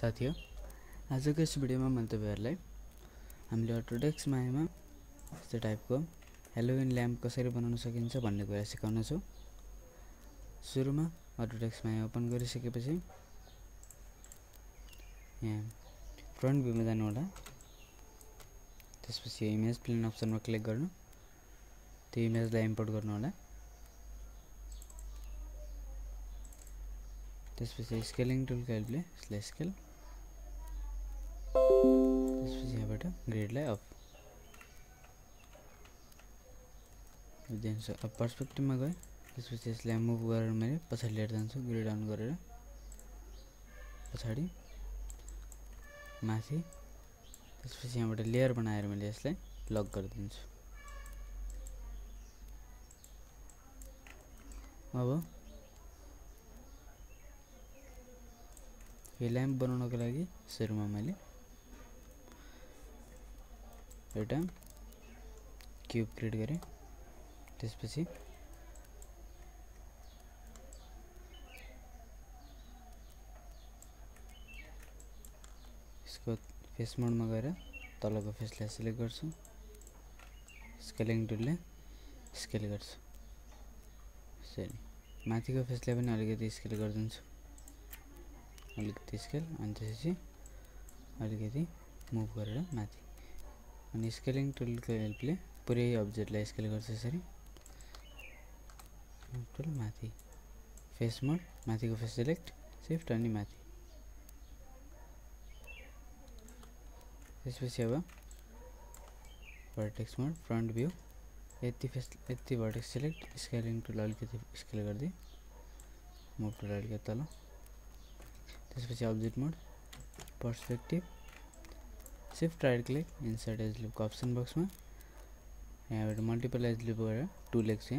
साथीहरु, आजको यस भिडियोमा म तपाईहरुलाई हामीले अटोडेस्क मायामा यस्तो टाइपको हेलोविन ल्याम्प कसरी बनाउन सकिन्छ भन्ने कुरा सिकाउन छु। सुरुमा अटोडेस्क माया ओपन गरिसकेपछि यहाँ फ्रन्ट भ्यूमा जानु होला। त्यसपछि इमेज प्लेन अप्सनमा क्लिक गर्नु, त्यो इमेजलाई इम्पोर्ट गर्नु होला। त्यसपछि स्केलिङ टुलको हेल्पले यसलाई स्केल, त्यसपछि यहाँबाट ग्रिडलाई अफ दिन्छ। अब पर्सपेक्टिभमा गए त्यसपछि यसलाई मुभ गरेर मैले पछाडि लिएर जान्छु। ग्रिड अन गरेर पछाडि माथि, त्यसपछि यहाँबाट लेयर बनाएर मैले यसलाई लक गरिदिन्छु। अब यो ल्याम्प बनाउनको लागि सुरुमा मैले एउटा क्यूब क्रिएट गरे। त्यसपछि यसको फेस मोडमा गएर तलको फेसलाई सिलेक्ट गर्छु, स्केलिङ टुलले स्केल गर्छु। यसरी माथिको फेसलाई पनि अलिकति स्केल गरिदिन्छु, अलिकति स्केल, अनि त्यसपछि अलिकति मुभ गरेर माथि। अनि स्केलिङ टुलको हेल्पले पुरै अब्जेक्टलाई स्केल गर्छ। यसरी टुल माथि, फेस मोड, माथिको फेस सिलेक्ट, शिफ्ट अनि माथि। त्यसपछि अब भर्टेक्स मोड, फ्रन्ट भ्यू, यति भर्टेक्स सिलेक्ट, स्केलिङ टुल अलिकति स्केल गर्दै, मुभ टुल अलिकति तल। त्यसपछि object mode, perspective, shift right click, insert edge लुपको अप्सन बक्समा यहाँबाट मल्टिपल एज लुप गरेर 2 लेख्छु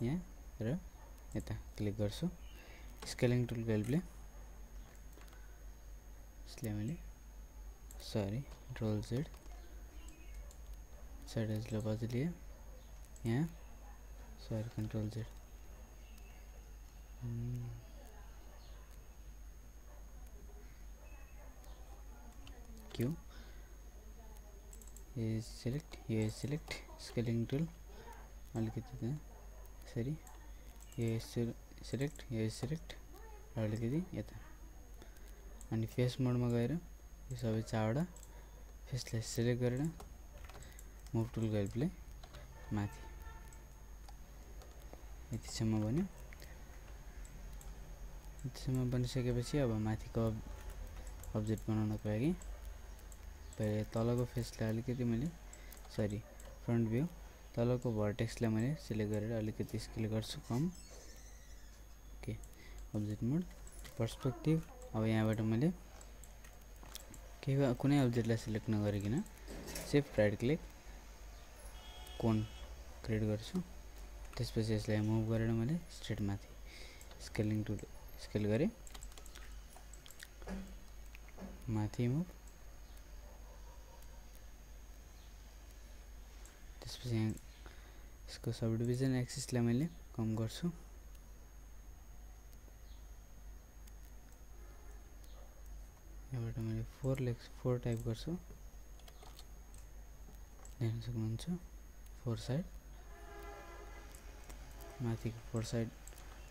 यहाँ र यता क्लिक गर्छु। स्केलिङ टुलको हेल्पले यसलाई मैले control Z side edge loop अझ लिए यहाँ कन्ट्रोल जेड क्यू ये सिलेक्ट स्केलिङ टुल अलिकति त्यहाँ यसरी ये सिलेक्ट अलिकति यता। अनि फेस मोडमा गएर यो सबै चारवटा फेसलाई सिलेक्ट गरेर मुभ टुलको हेल्पले माथि यतिसम्म बन्यो। यतिसम्म बनिसकेपछि अब माथिको अब्जेक्ट बनाउनको लागि पहिले तलको फेसलाई अलिकति मैले फ्रन्ट भ्यू, तलको भर्टेक्सलाई मैले सिलेक्ट गरेर अलिकति स्केल गर्छु कम। Okay, object mode, perspective. अब यहाँबाट मैले कुनै अब्जेक्टलाई सिलेक्ट नगरिकन शिफ्ट राइट क्लिक, कोन क्रिएट गर्छु। त्यसपछि यसलाई मुभ गरेर मैले स्ट्रेट माथि स्केलिङ टुल स्केल गरे, माथि मुभ। त्यसपछि यहाँ यसको सब डिभिजन एक्सिसलाई मैले कम गर्छु। यहाँबाट मैले 4 टाइप गर्छु, देख्न सक्नुहुन्छ। 4 साइड, माथिको 4 साइड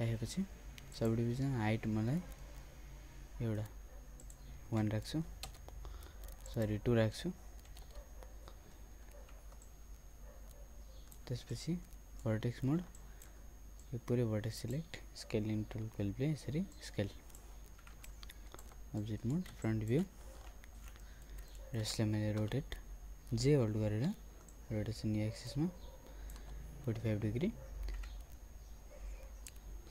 आएपछि सब डिभिजन हाइट मलाई एउटा 1 राख्छु, 2 राख्छु। त्यसपछि भर्टेक्स मोड, यो पुरै भर्टेक्स सिलेक्ट, स्केलिङ टुलको हेल्पले यसरी scale. Object mode, front view, र यसलाई मैले रोटेट जे होल्ड गरेर रोटेसन यो एक्सिसमा 45 डिग्री,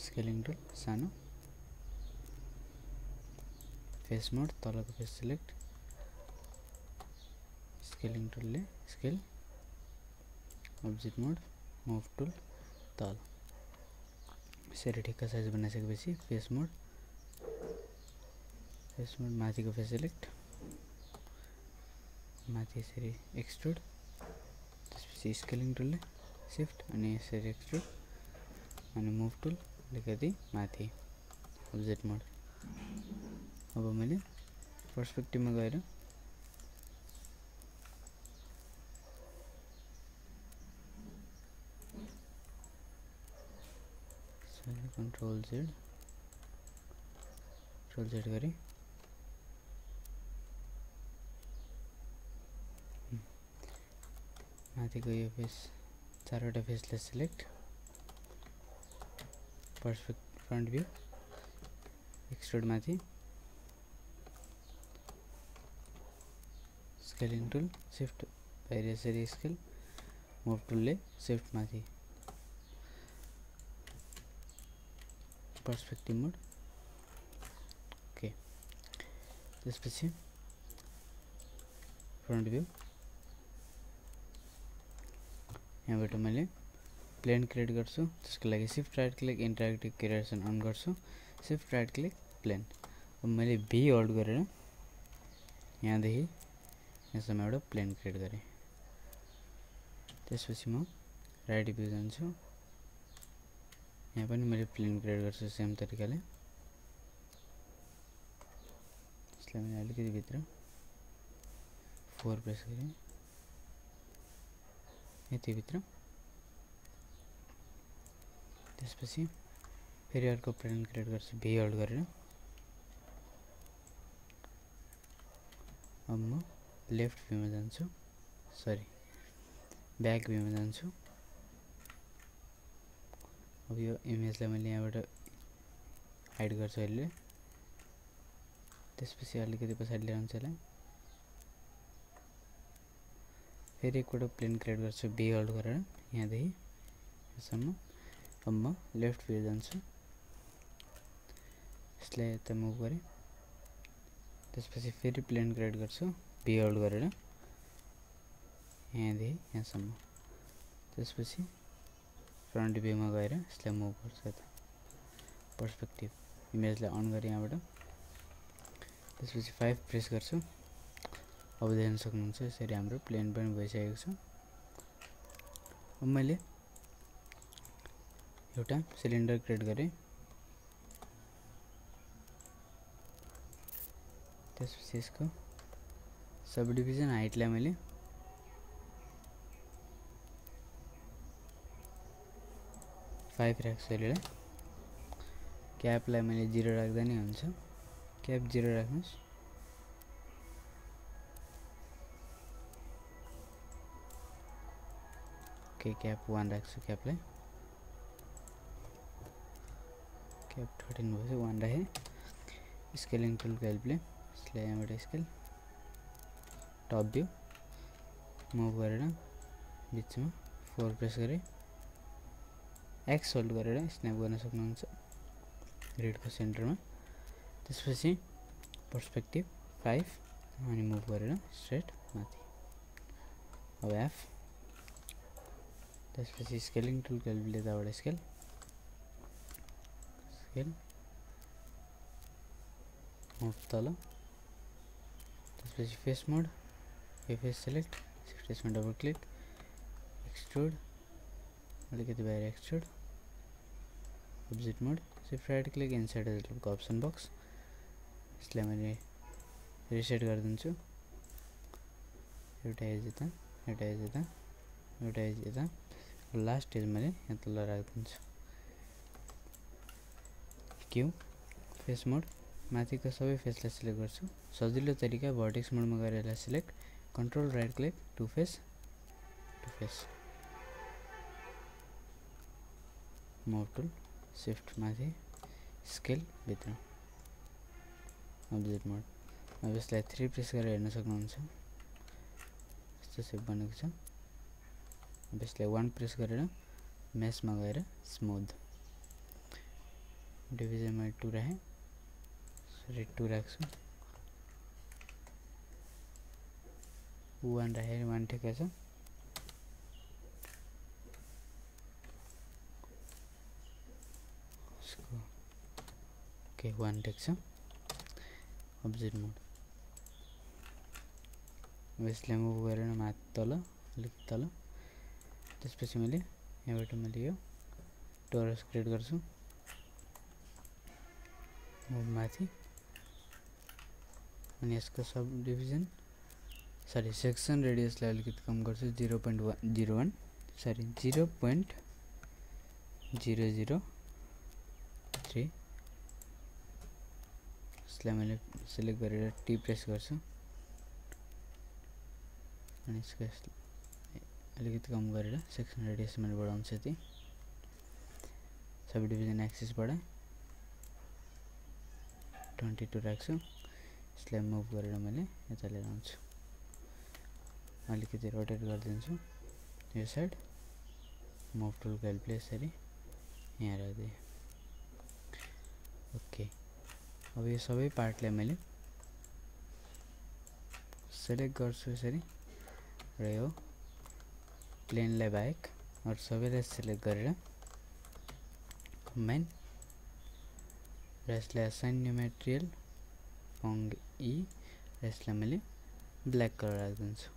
स्केलिङ टुल सानो, फेस मोड, तलको फेस सिलेक्ट, स्केलिङ टुलले scale, object mode, move tool तल। यसरी ठिक्क साइज बनाइसकेपछि फेस मोड, माथिको फेस सिलेक्ट, माथि यसरी एक्सट्रुड, त्यसपछि स्केलिङ टुलले शिफ्ट अनि यसरी एक्सट्रुड, अनि मुभ टुल अलिकति माथि, अब्जेक्ट मोड, अब मैले पर्सपेक्टिभमा गएर कन्ट्रोल जेड गरेँ। माथिको यो फेस चारवटा फेसलाई select, perspective front view, extrude माथि, स्केलिङ टुल शिफ्ट बाहिर यसरी स्केल, मुभ टुलले शिफ्ट माथि, पर्सपेक्टिभ मोड। ओके, त्यसपछि फ्रन्ट भ्यू, यहाँबाट मैले प्लेन क्रिएट गर्छु। त्यसको लागि shift right click interactive creation on गर्छु, शिफ्ट राइट क्लिक प्लेन। अब मैले भी होल्ड गरेर यहाँदेखि यहाँसम्म एउटा प्लेन क्रिएट गरेँ। त्यसपछि म राइट भ्यू जान्छु, यहाँ पनि मैले प्लेन क्रिएट गर्छु सेम तरिकाले। यसलाई मैले अलिकति भित्र 4 प्रेस गरेँ, यति भित्र। त्यसपछि फेरि अर्को प्लेन क्रिएट गर्छु भी होल्ड गरेर। अब म लेफ्ट भ्यूमा जान्छु, सरी ब्याक भ्यूमा जान्छु। अब यो इमेजलाई मैले यहाँबाट हाइड गर्छु अहिले। त्यसपछि अलिकति पछाडि ल्याउँछु यसलाई, फेरि एकपल्ट प्लेन क्रिएट गर्छु भी होल्ड गरेर यहाँदेखि यहाँसम्म। अब म लेफ्ट भ्यू जान्छु, यसलाई यता मुभ गरेँ। त्यसपछि फेरि प्लेन क्रिएट गर्छु भी होल्ड गरेर यहाँदेखि यहाँसम्म। त्यसपछि फ्रन्ट भ्यूमा गएर यसलाई मुभ गर्छु यता, पर्सपेक्टिभ इमेजलाई अन गरेँ यहाँबाट। त्यसपछि 5 प्रेस गर्छु। अब देख्न सक्नुहुन्छ यसरी हाम्रो प्लेन पनि भइसकेको छ। अब मैले एउटा सिलिन्डर क्रिएट गरेँ। त्यसपछि यसको सब डिभिजन हाइटलाई मैले 5 राख्छु यसलाई। क्यापलाई मैले 0 राख्दा नि हुन्छ, क्याप 0 राख्नुहोस्। ओके, क्याप 1 राख्छु, क्यापलाई क्याप 13 भएपछि 1 राखेँ। स्केलिङ टुलको हेल्पले यसलाई यहाँबाट स्केल, टप भ्यू मुभ गरेर बिचमा 4 प्रेस गरेँ, एक्स होल्ड गरेर स्न्याप गर्न सक्नुहुन्छ ग्रिडको सेन्टरमा। त्यसपछि पर्सपेक्टिभ 5 अनि मुभ गरेर स्ट्रेट माथि। अब एफ, त्यसपछि स्केलिङ टुलको हेल्पले यताबाट स्केल मुभ तल। त्यसपछि फेस मोड, यो फेस सेलेक्ट, फेसमा डबल क्लिक, एक्सट्रुड अलिकति बाहिर एक्सट्रुड, अब्जेक्ट मोड, शिफ्ट राइट क्लिक इनसाइड एजको अप्सन बक्स। यसलाई मैले रिसेट गरिदिन्छु। एउटा एज यता, एउटा एज यता, एउटा एज यता, लास्ट एज मैले यहाँ तल राखिदिन्छु। क्यू फेस मोड, माथिको सबै फेसलाई सिलेक्ट गर्छु। सजिलो तरिका भर्टेक्स मोडमा गएर यसलाई select, control right click to face, move tool shift माथि, स्केल भित्र, अब्जेक्ट मोड। अब यसलाई 3 प्रेस गरेर हेर्न सक्नुहुन्छ यस्तो सेप बनेको छ। अब यसलाई 1 प्रेस गरेर मेसमा गएर स्मुथ, डिभिजनमा 2 राखेँ, सरी 2 राख्छु, 1 राखेर 1 ठिकै छ। ओके, 1 ठिक छ। अब्जेक्ट मोड, अब यसलाई मुभ गरेर माथि तल अलिक तल। त्यसपछि मैले यहाँबाट मैले यो टोरस क्रिएट गर्छु, मुभ माथि अनि यसको सब डिभिजन सरी सेक्सन रेडियसलाई अलिकति कम गर्छु 0.01 सरी 0.003 यसलाई मैले सिलेक्ट गरेर टी प्रेस गर्छु अनि यसको अलिकति कम गरेर सेक्सन रेडियस मैले बढाउँछु यति सब डिभिजन एक्सिसबाट 22 राख्छु यसलाई मुभ गरेर मैले यता लिएर आउँछु अलिकति रोटेट गरिदिन्छु यो साइड मुभ टुलको हेल्पले यसरी यहाँ राख्दिएँ ओके अब यो सबै पार्टलाई मैले सेलेक्ट गर्छु यसरी र यो प्लेनलाई बाहेक अरू सबैलाई सेलेक्ट गरेर कम्बाइन र यसलाई असाइन न्यू मटेरियल फङ ई र यसलाई मैले ब्ल्याक कलर राखिदिन्छु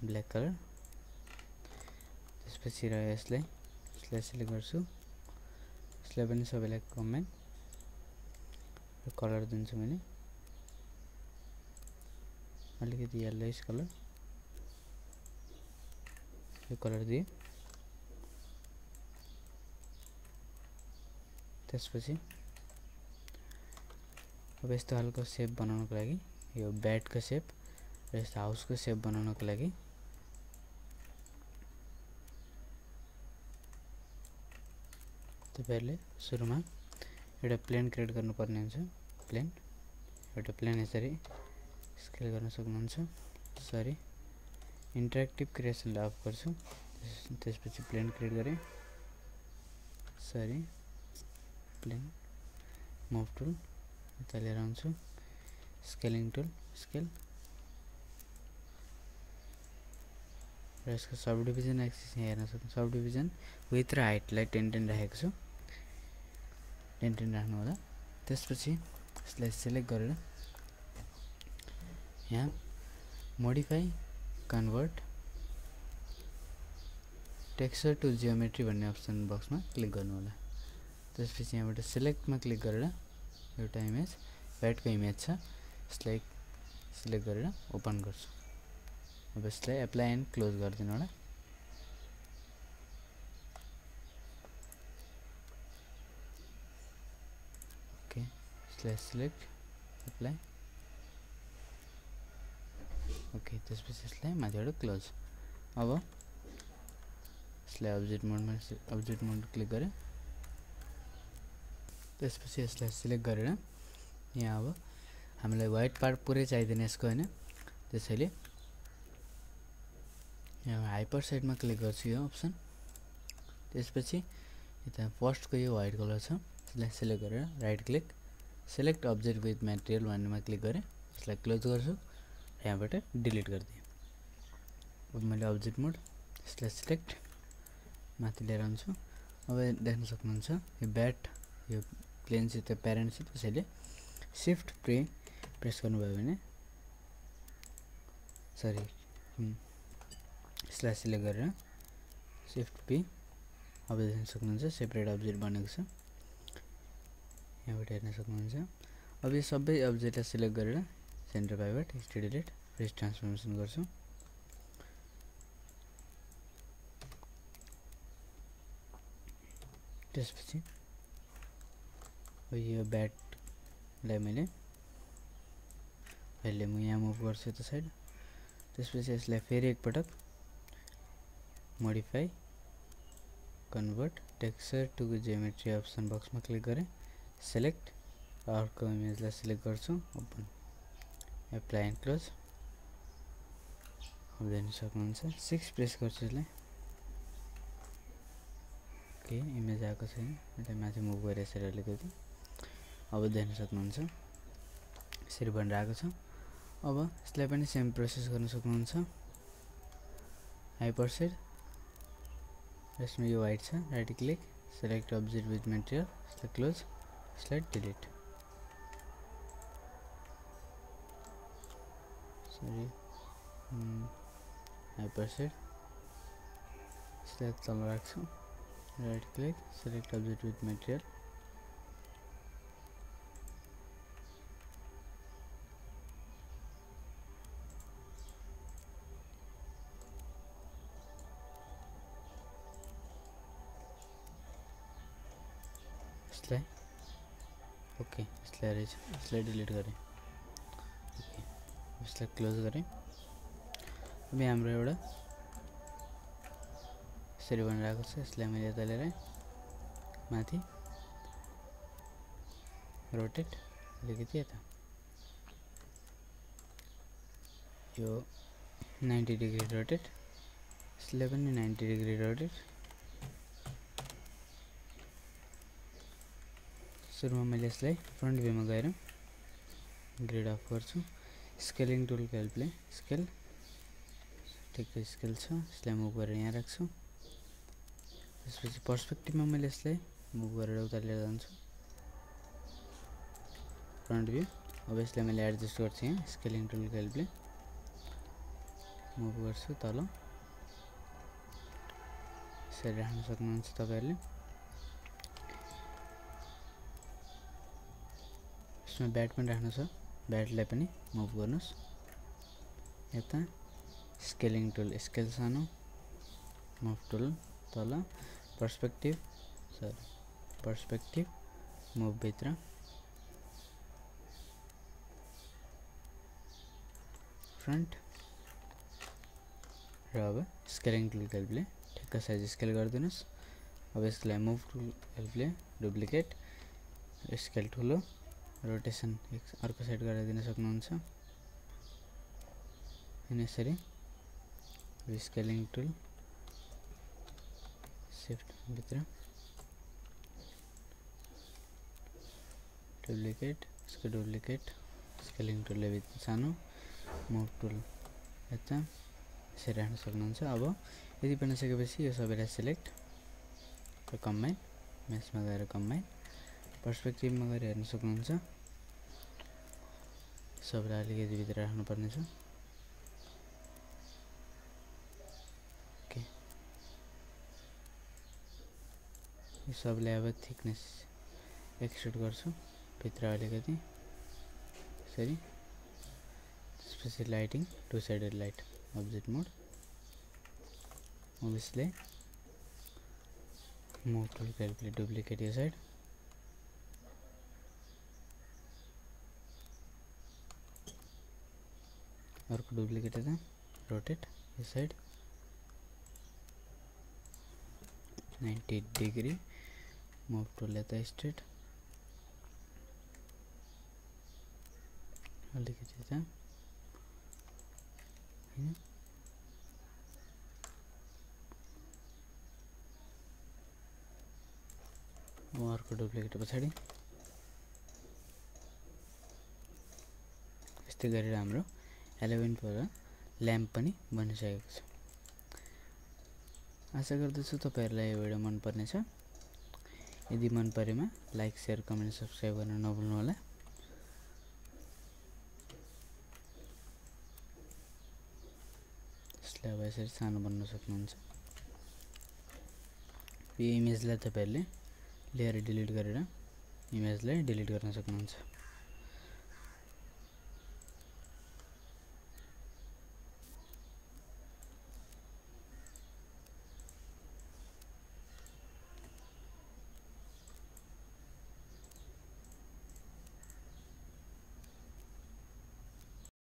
ब्ल्याक कलर त्यसपछि र यसलाई सिलेक्ट गर्छु यसलाई पनि सबैलाई कम्बाइन र कलर दिन्छु मैले अलिकति येलोइश कलर यो कलर दिए त्यसपछि अब यस्तो खालको शेप बनाउनको लागि यो ब्याटको शेप र यस्तो हाउसको शेप बनाउनको लागि तपाईहरुले सुरुमा एउटा प्लेन क्रिएट गर्नुपर्ने हुन्छ प्लेन एउटा प्लेन यसरी स्केल गर्न सक्नुहुन्छ सरी इन्टरेक्टिभ क्रिएसनले अफ गर्छु त्यसपछि प्लेन क्रिएट गरे सरी प्लेन मुभ टुल यता लिएर आउँछु स्केलिङ टुल स्केल र यसको सब डिभिजन एक्सिस यहाँ हेर्न सक्नुहुन्छ सब डिभिजन विथ र हाइटलाई 10 राखेको छु 10 राख्नु होला त्यसपछि यसलाई सिलेक्ट गरेर यहाँ modify convert texture to geometry भन्ने अप्सन बक्समा क्लिक गर्नु होला त्यसपछि यहाँबाट सिलेक्टमा क्लिक गरेर एउटा इमेज ब्याटको इमेज छ यसलाई सिलेक्ट गरेर ओपन गर्छु अब यसलाई एप्लाई एन्ड क्लोज गरिदिनु होला ओके यसलाई सिलेक्ट एप्लाई ओके त्यसपछि यसलाई माथिबाट क्लोज अब यसलाई अब्जेक्ट मोड क्लिक गरे त्यसपछि यसलाई सिलेक्ट गरेर यहाँ अब हामीलाई व्हाइट पार्ट पुरै चाहिदैन यसको हैन त्यसैले यहाँ हाइपर साइडमा क्लिक गर्छु यो अप्सन त्यसपछि यता फर्स्टको यो व्हाइट कलर छ यसलाई सिलेक्ट गरेर right click select object with material भन्नेमा क्लिक गरे यसलाई क्लोज गर्छु यहाँबाट डिलिट गरिदिएँ अब मैले अब्जेक्ट मोड यसलाई सिलेक्ट माथि लिएर आउँछु अब देख्न सक्नुहुन्छ यो ब्याट यो प्लेनसित प्यारेन्ट छ त्यसैले शिफ्ट प्रेस गर्नुभयो भने सरी यसलाई सिलेक्ट गरेर शिफ्ट पी अब देख्न सक्नुहुन्छ सेपरेट अब्जेक्ट बनेको छ यहाँबाट हेर्न सक्नुहुन्छ अब यो सबै अब्जेक्टलाई सिलेक्ट गरेर centre pivot history delete face transformation गर्छु त्यसपछि यो ब्याटलाई मैले अहिले म यहाँ मुभ गर्छु यता साइड त्यसपछि यसलाई फेरि एकपटक modify convert texture to geometry option बक्समा क्लिक गरेँ सिलेक्ट अर्को इमेजलाई सिलेक्ट गर्छु ओपन एप्लाई एन्ड क्लोज अब देख्न सक्नुहुन्छ 6 प्रेस गर्छु यसलाई ओके इमेज आएको छैन यसलाई माथि मुभ गरेर यसरी अलिकति अब देख्न सक्नुहुन्छ यसरी बनेर आएको छ अब यसलाई पनि सेम प्रोसेस गर्न सक्नुहुन्छ हाइपर सेट यसमा यो व्हाइट छ right click select object with material यसलाई क्लोज यसलाई डिलिट सरी हाइपर सेट यसलाई तल राख्छु right click select object with material यसलाई ओके यसलाई रहेछ यसलाई डिलिट गरेँ ओके यसलाई क्लोज गरेँ अब हाम्रो एउटा यसरी बनिरहेको छ यसलाई मैले यता लिएर माथि रोटेट अलिकति यता यो 90 डिग्री रोटेट यसलाई पनि 90 डिग्री रोटेट सुरुमा मैले यसलाई फ्रन्ट भ्यूमा गएर ग्रेड अफ गर्छु स्केलिङ टुलको हेल्पले स्केल ठिकै स्केल छ यसलाई मुभ गरेर यहाँ राख्छु त्यसपछि पर्सपेक्टिभमा मैले यसलाई मुभ गरेर उता लिएर जान्छु फ्रन्ट भ्यू अब यसलाई मैले एडजस्ट गर्छु यहाँ स्केलिङ टुलको हेल्पले मुभ गर्छु तल यसरी राख्न सक्नुहुन्छ तपाईहरुले यसमा ब्याट पनि राख्नु छ ब्याटलाई पनि मुभ गर्नुस् यता स्केलिङ टुल स्केल सानो मुभ टुल तल पर्सपेक्टिभ मुभ भित्र फ्रन्ट र अब स्केलिङ टुल हेल्पले ठिक्क साइज स्केल गरिदिनुस् अब यसलाई मुभ टुल हेल्पले डुप्लिकेट स्केल ठुलो रोटेसन अर्को साइड गराइदिन सक्नुहुन्छ अनि यसरी स्केलिङ टुल शिफ्ट भित्र डुप्लिकेट यसको डुप्लिकेट स्केलिङ टुलले भित्र सानो मुभ टुल यता यसरी राख्न सक्नुहुन्छ अब यदि बनिसकेपछि यो सबैलाई सिलेक्ट र कम्बाइन मेसमा गएर कम्बाइन पर्सपेक्टिभमा गएर हेर्न सक्नुहुन्छ सबैलाई अलिकति भित्र राख्नुपर्ने छ ओके यो सबैलाई अब थिकनेस एक्सट्रुड गर्छु भित्र अलिकति यसरी त्यसपछि lighting two sided light object mode अब यसले मुभ टुलको हेल्पले डुप्लिकेट यो साइड अर्को डुप्लिकेट यता रोटेट यो साइड 90 डिग्री मुभ टुल यता स्ट्रेट अलिकति यता हैन अर्को डुप्लिकेट पछाडि यस्तै गरेर हाम्रो एलिमेन्ट पर ल्याम्प पनि बनिसकेको छ आशा गर्दछु तपाईहरुलाई यो भिडियो मन पर्नेछ यदि मन परेमा लाइक शेयर कमेन्ट सब्स्क्राइब गर्न नभुल्नु होला यसलाई अब यसरी सानो बनाउन सक्नुहुन्छ यो इमेजलाई तपाईहरुले लेयर डिलिट गरेर इमेजलाई डिलिट गर्न सक्नुहुन्छ